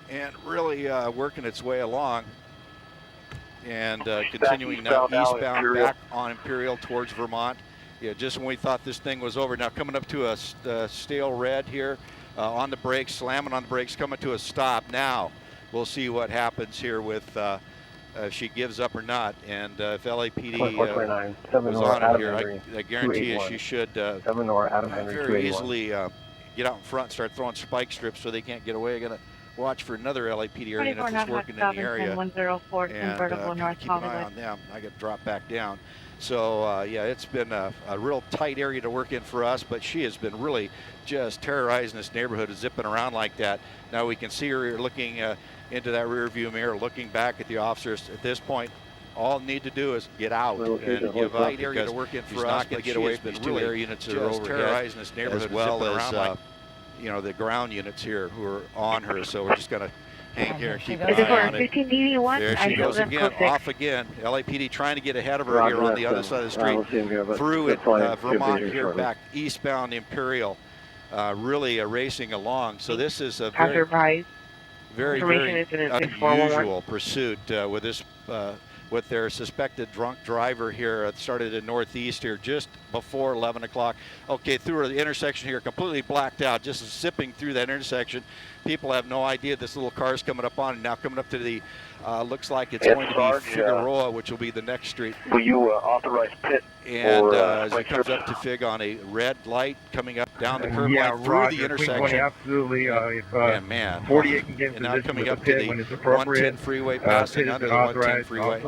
and really working its way along and continuing now eastbound back on Imperial towards Vermont. Yeah, just when we thought this thing was over. Now coming up to a stale red here on the brakes, slamming on the brakes, coming to a stop. Now we'll see what happens here with if she gives up or not. And if LAPD was on it here, I guarantee you she should very easily get out in front and start throwing spike strips so they can't get away. Going to watch for another LAPD area unit that's working in the area. And keep an eye on them. I got to drop back down. So, yeah, it's been a real tight area to work in for us, but she has been really just terrorizing this neighborhood, zipping around like that. Now we can see her looking into that rear view mirror, looking back at the officers. At this point, all need to do is get out and give up, area to work in for us, but get away from these two air units that are overhead, terrorizing this neighborhood, as well as you know, the ground units here who are on her. So we're just going to hang here and keep an eye on it. There she goes again, off again. LAPD trying to get ahead of her here on the other side of the street. Through it, Vermont here back eastbound Imperial, really racing along. So this is a very unusual pursuit with this with their suspected drunk driver here. It started in northeast here just before 11 o'clock. Okay, through the intersection here, completely blacked out, just zipping through that intersection. People have no idea this little car is coming up on, and now coming up to the, looks like it's going to be Figueroa, which will be the next street. Will you authorize pit? And as it comes up to Fig on a red light, coming up down the curb line through the intersection. Absolutely. And man, 48 can get and now coming up to the 110 freeway, passing under the 110 freeway.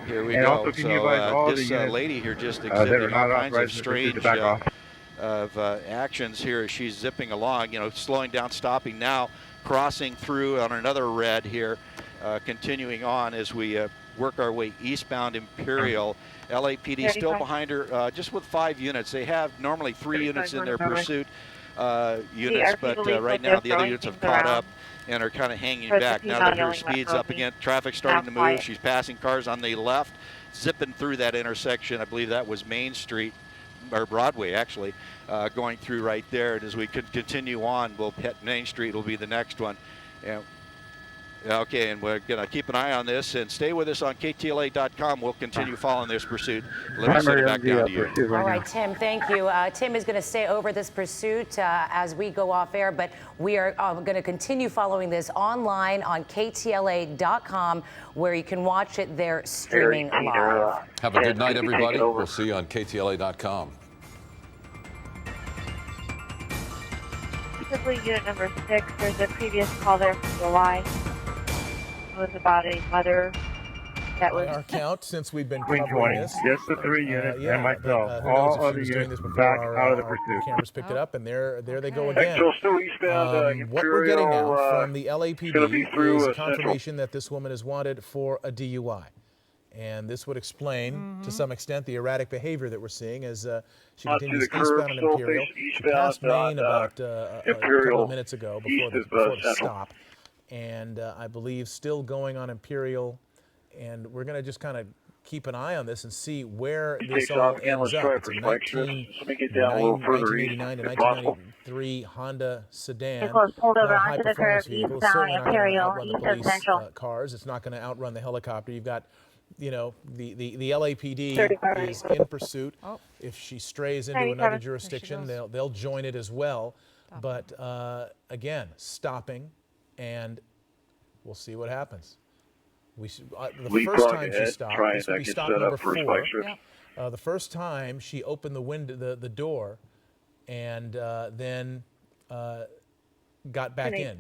Here we go. So this lady here just exhibiting all kinds of strange actions here as she's zipping along, you know, slowing down, stopping now, crossing through on another red here, continuing on as we work our way eastbound Imperial. LAPD still behind her, just with 5 units. They have normally 3 units in their pursuit units, but right now the other units have caught up and are kind of hanging back. Now that her speed's up again, traffic's starting to move. She's passing cars on the left, zipping through that intersection. I believe that was Main Street, or Broadway actually, going through right there. And as we could continue on, we'll hit Main Street, will be the next one. And okay, and we're going to keep an eye on this and stay with us on KTLA.com. We'll continue following this pursuit. Let me send it back down to you. All right, Tim, thank you. Tim is going to stay over this pursuit as we go off air, but we are going to continue following this online on KTLA.com, where you can watch it there streaming live. Have a good night, everybody. We'll see you on KTLA.com. Specifically, unit number 6, there's a previous call there from July. Was about a mother that was our count since we've been covering this. Just the 3 units and myself. All other units back out of the pursuit. Cameras picked it up, and there they go again. Still eastbound, what we're getting now from the LAPD is confirmation that this woman is wanted for a DUI. And this would explain, to some extent, the erratic behavior that we're seeing as she continues eastbound on Imperial. She passed Main about a couple of minutes ago before the stop. And I believe still going on Imperial, and we're going to just kind of keep an eye on this and see where this all ends up. It's a 1989 to 1993 Honda sedan, not a high-performance vehicle. It's certainly not going to outrun the police cars. It's not going to outrun the helicopter. You've got, you know, the LAPD is in pursuit. If she strays into another jurisdiction, they'll join it as well. But again, stopping. And we'll see what happens. The first time she stopped, this would be stop number 4. The first time she opened the window, the door, and then got back in,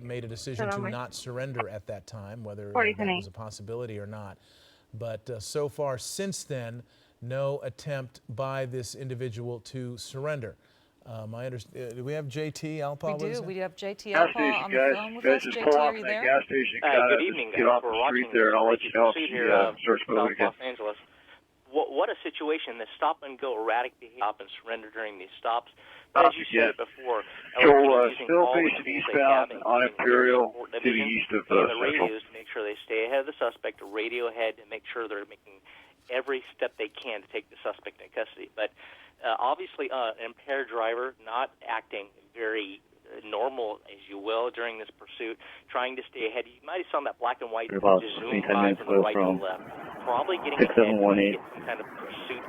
made a decision to not surrender at that time, whether that was a possibility or not. But so far since then, no attempt by this individual to surrender. Do we have JT Alpa? We do. We have JT Alpa on the phone with us. JT, are you there? Good evening. We're watching there, and I'll let you know here, South Los Angeles. What a situation! The stop and go erratic behavior, stop and surrender during these stops. But as you said before, still facing eastbound on Imperial to the east of the radios to make sure they stay ahead of the suspect, radio ahead, and make sure they're making every step they can to take the suspect in custody. But obviously, an impaired driver not acting very normal, as you will, during this pursuit, trying to stay ahead. You might have saw that black and white about zoom 10 by minutes from the right to from the left. Probably getting ahead, trying to get some kind of pursuit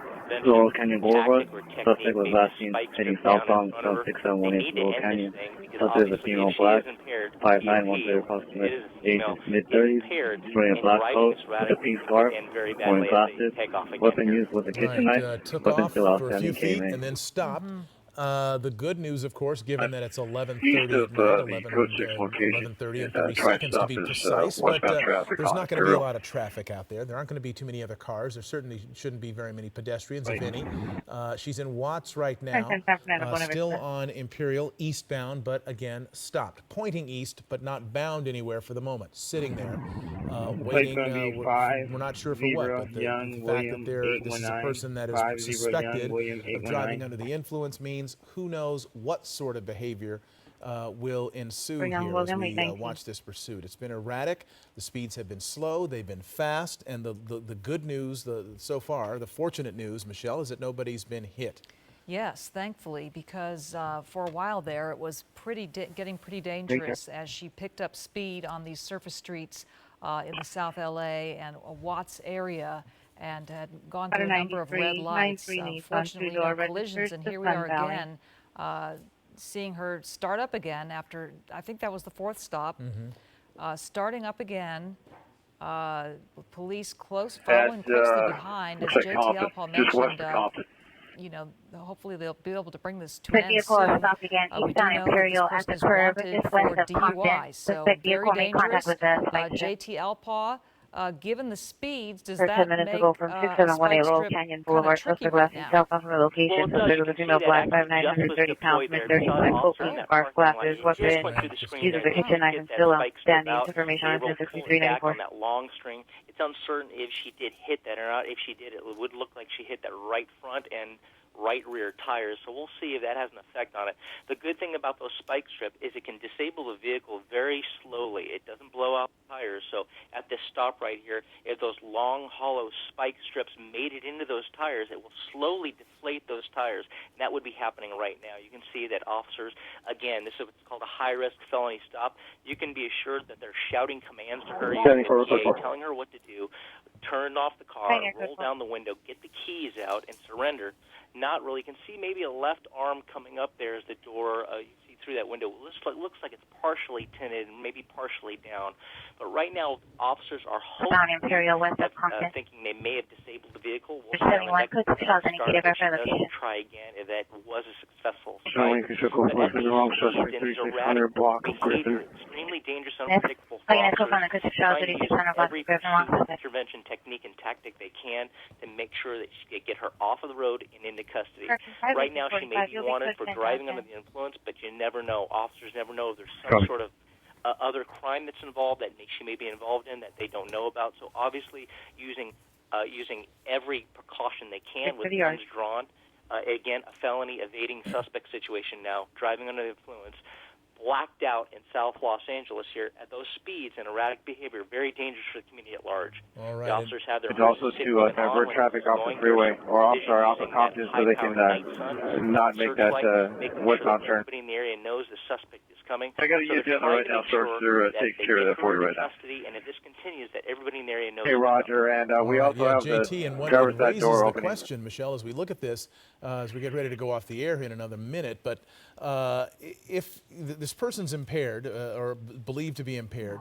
Laurel Canyon Boulevard. tactic or Suspect technique, was maybe last seen spike heading strip down southbound in front from of her. They 6718 need to Laurel end Canyon. this thing because Suspect is a obviously female if she black, is impaired, 5'9", he, 130 is approximate, a age female, is mid-30s, impaired wearing a in black driving coat this with radically, a pink it scarf, could end very wearing badly as they glasses. take off again Weapon here. used was a All kitchen right, knife. took Weapon off still for a few outstanding, feet KMA. and then stopped. The good news, of course, given that it's 11:30 East at of night, the Code 6 location, 11:30 and and 30 try and seconds to stop be this precise, but westbound traffic there's on not going to be a Imperial. lot of traffic out there. There aren't going to be too many other cars. There certainly shouldn't be very many pedestrians, if any. She's in Watts right now, still on Imperial, eastbound, but again, stopped. Pointing east, but not bound anywhere for the moment. Sitting there, waiting. We're not sure for what, but the fact that this is a person that is suspected of driving under the influence means who knows what sort of behavior will ensue here as we watch this pursuit. It's been erratic. The speeds have been slow. They've been fast. And the good news so far, the fortunate news, Michelle, is that nobody's been hit. Yes, thankfully, because for a while there it was getting pretty dangerous as she picked up speed on these surface streets in the South LA and Watts area, and had gone through a number of red lights. Fortunately, no collisions, and here we are again, seeing her start up again after, I think that was the fourth stop, starting up again. Police following closely behind, as JT Alpaugh mentioned. You know, hopefully they'll be able to bring this to an end soon. We do know that this person is wanted for DUI, so very dangerous. JT Alpaugh, given the speeds, does that make a spike strip kind of tricky right now? Well, it does. You can see that actually just was deployed there. We saw an officer in that parking lot. He just went through the screen there. He didn't get that spike strip out. They were able to pull it back on that long string. It's uncertain if she did hit that or not. If she did, it would look like she hit that right front and right rear tires, so we'll see if that has an effect on it. The good thing about those spike strips is it can disable the vehicle very slowly. It doesn't blow out the tires, so at this stop right here, if those long, hollow spike strips made it into those tires, it will slowly deflate those tires, and that would be happening right now. You can see that officers, again, this is what's called a high-risk felony stop. You can be assured that they're shouting commands to her, using the PA, telling her what to do, turn off the car, roll down the window, get the keys out, and surrender. Not really. You can see maybe a left arm coming up there as the door. You see through that window. It looks like it's partially tinted and maybe partially down. But right now, officers are hoping, thinking they may have disabled the vehicle. We'll see how the next start doesn't try again if that was a successful strike. But at these speeds and these erratic behavior, extremely dangerous and unpredictable for officers, trying to use every intervention technique and tactic they can to make sure that they get her off of the road and into custody. Right now, she may be wanted for driving under the influence, but you never know. Officers never know if there's some sort of other crime that's involved that she may be involved in that they don't know about. So obviously, using every precaution they can with guns drawn. Again, a felony evading suspect situation now, driving under the influence. Blacked out in South Los Angeles here at those speeds and erratic behavior, very dangerous for the community at large. All right. The officers have their It's also to divert traffic off the freeway or off the compton so they can not make that westbound turn. Everybody in the area knows the suspect is coming. I got to use the other right now, sir. They're taking care of that for you right now. And if this continues, that everybody in the area knows. Hey, Roger, and we also have JT, and what raises the question, Michelle, as we look at this, as we get ready to go off the air here in another minute, but if this person's impaired or believed to be impaired,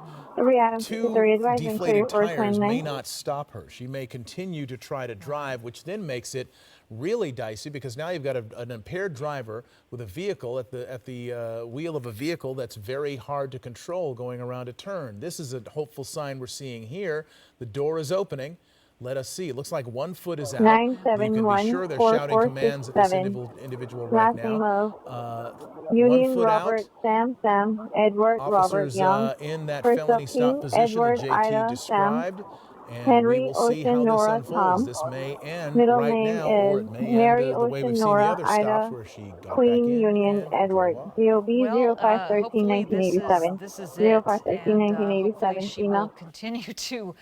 two deflated tires may not stop her. She may continue to try to drive, which then makes it really dicey because now you've got an impaired driver with a vehicle at the wheel of a vehicle that's very hard to control going around a turn. This is a hopeful sign we're seeing here. The door is opening. Let us see. It looks like one foot is out. You can be sure they're shouting commands at this individual right now. Union 1 foot Robert, out. Sam, Edward, Officers Robert Young, in that Christoph felony stop King, position Edward, that JT Ida, described. Sam, And Henry, we will see Ocean, how Nora, this unfolds. Tom. This may end Middle right name now, or it is may Mary, end the way Ocean, we've seen Nora, the other Ida, stops where she got Queen, back in Union, and Edward, drove off. DOB Well, 0513 hopefully 1987. this is 0513 it, and hopefully 1987. she will continue to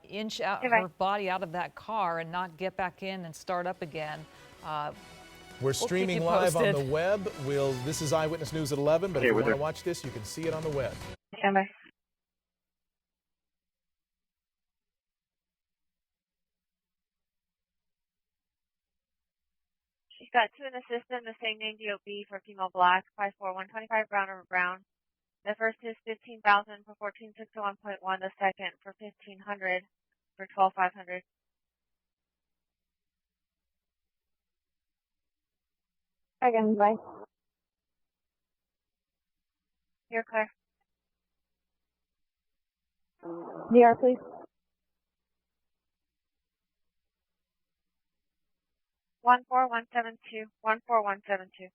inch out her body out of that car and not get back in and start up again. We're streaming live on the web. This is Eyewitness News at 11, but if you want to watch this, you can see it on the web. Stand by. She's got 2 in the system, the same name DOB for female black, 5'4", 125 brown over brown. The first is 15,000 for 14,601.1. The second for 1,500 for 12,500. Again, bye. You're clear. DR, please. 14172. 14172.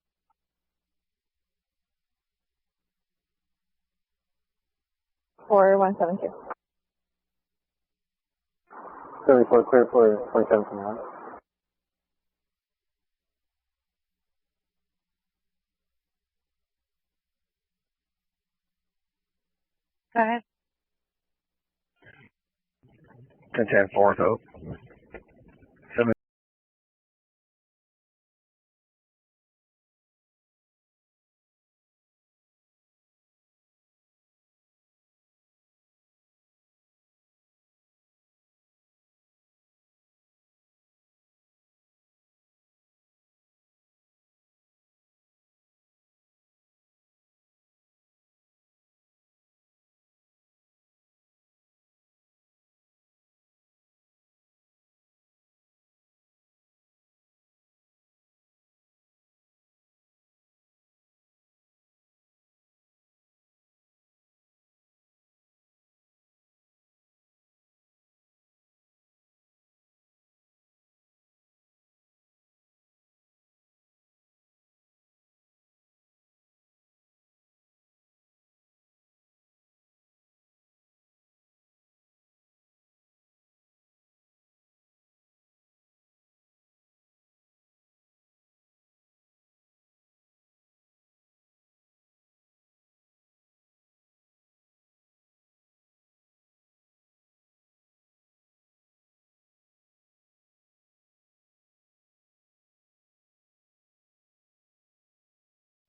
4172. 34 clear for 2721. Go ahead. 1010 4 hope. 7.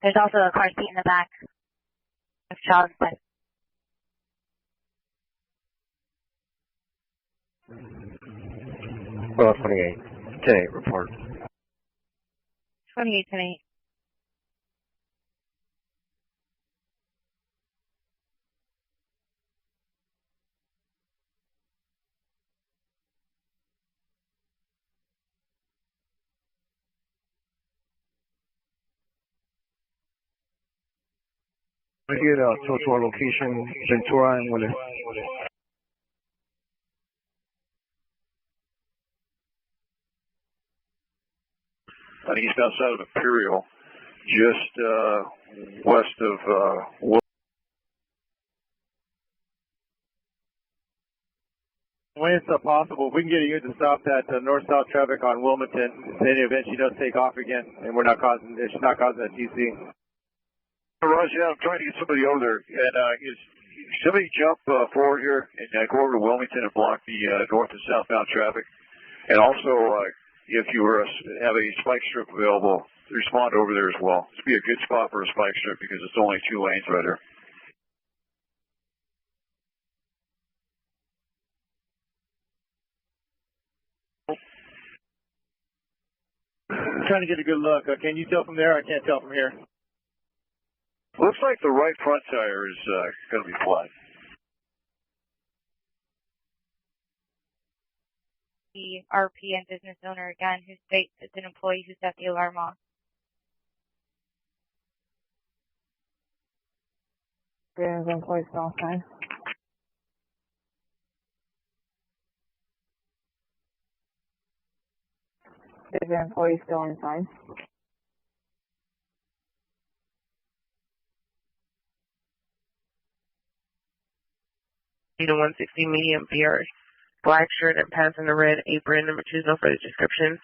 There's also a car seat in the back of child's bed. Well, 28. 10-8 report. 28, 28. We get to our location, Ventura and Willis. I think he's outside of Imperial, just west of When it's possible, if we can get you to stop that north-south traffic on Wilmington, in any event she does take off again, and we're not causing, it's not causing a TC. Roger, yeah, I'm trying to get somebody over there. And is somebody jump forward here and go over to Wilmington and block the north and southbound traffic? And also, if you were have a spike strip available, respond over there as well. This would be a good spot for a spike strip because it's only 2 lanes right there. I'm trying to get a good look. Can you tell from there? I can't tell from here. Looks like the right front tire is going to be flat. The RP and business owner again, who states it's an employee who set the alarm off. Yeah, the employee's still inside. Is the employee still inside? 160 medium PR. Black shirt and pants and a red apron. Number 2 is no further description.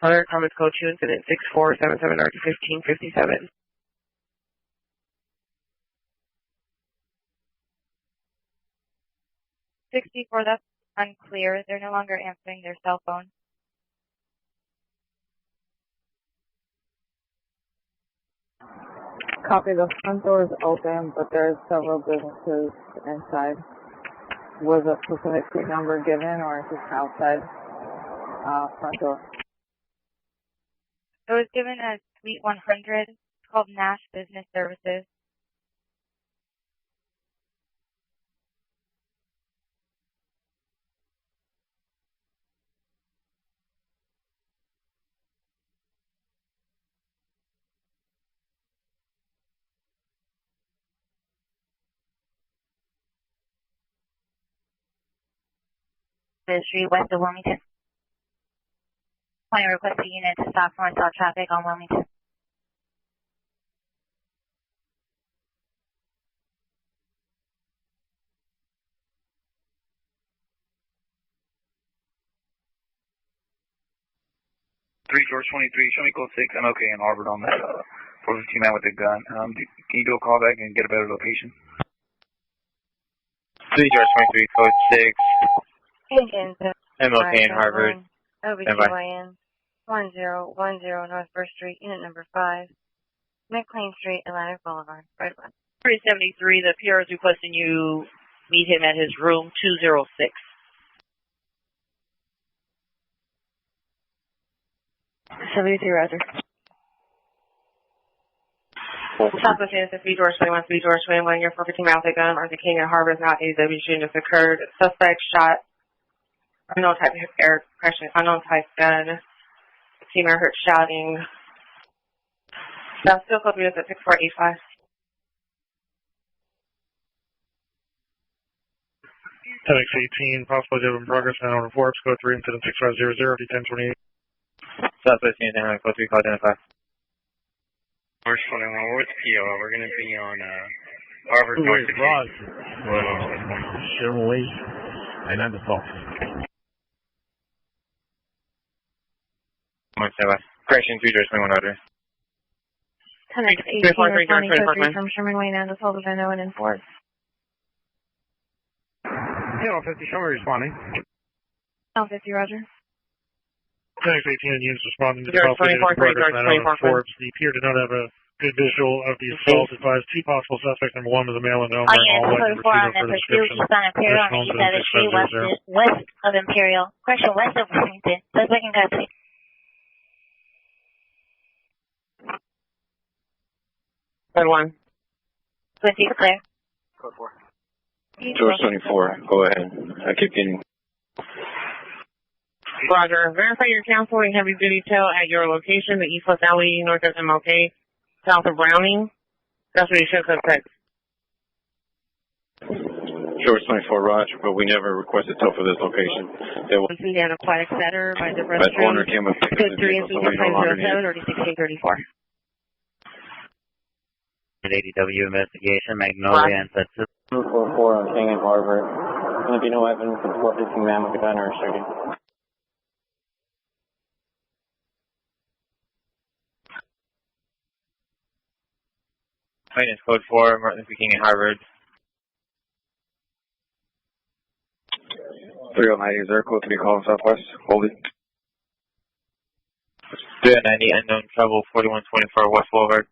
Other comments code 2 incident 6477 RT 1557. 64, that's unclear. They're no longer answering their cell phone. Copy. The front door is open, but there's several businesses inside. Was a specific street number given, or is this outside front door? It was given as Suite 100. It's called Nash Business Services. The street west of Wilmington. Point request the unit to stop north-south traffic on Wilmington. George 23, show me code 6. I'm okay in Harvard on that 415 man with a gun. Can you do a call back and get a better location? 3 George 23, code 6. I'm okay in Harvard. OBGYN 1010 North First Street, unit number 5, McLean Street, Atlantic Boulevard, right one. 373, the PR is requesting you meet him at his room 206. 73, Roger. Southwest NSFB, George 21, George 21, your 415 man with a gun, Arthur King and Harvard is now AW shooting just occurred. Suspect shot unknown type of air pressure, unknown type gun. Female heard shouting. Now still code 3 at 6485. TEDx 18, possible deal in progress, now on Forbes, code 3, incident 6500, D1028. Southwest NSFB, code 3, call identify. George 21, what's PR? We're going to be on Harvard North. Chevrolet, and I'm the fault. Correction 3 George 21, Roger. 10X 18, responding code 3 from Sherman Wayne and the Sullivan and Owen and Ford. Hello, 50, show me responding. 50, Roger. TEDx 18 and units responding to the George 24, 3 George 24, Forbes. The peer did not have a good visual of the assault. Advised 2 possible suspects. Number 1 was a male and known. All units, code 4 on number 2, East on Imperial on the east side of the street, west of Imperial. Correction, west of Washington. Suspect in custody. Code 1. 20, clear. Code 4. George 24, go ahead. I keep getting. Roger. Verify your counsel and heavy duty tail at your location, the East West Alley, north of MLK, south of Browning. That's what you should code 6. George 24, Roger, but we never requested tow for this location. They will. We had a quiet setter by the That owner restroom. came and picked up Code the 3 vehicle, is so we no longer need 507 it. or 1634. ADW investigation, Magnolia and Texas. 244 on King and Harvard. Going to be no evidence of 415 man with a gun or shooting. Finance code 4, Martin Luther King and Harvard. 309 is there, code 3 calling Southwest. Hold it. 390 unknown trouble, 4124 West Boulevard.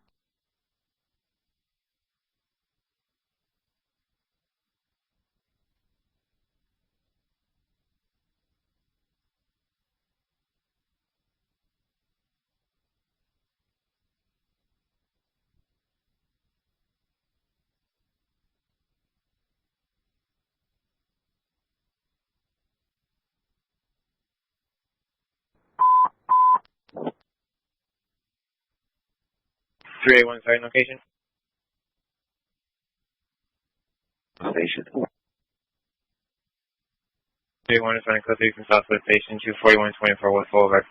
.381 starting location. Station. 381 is running code 3 from Southwest Station, 24124 West Boulevard.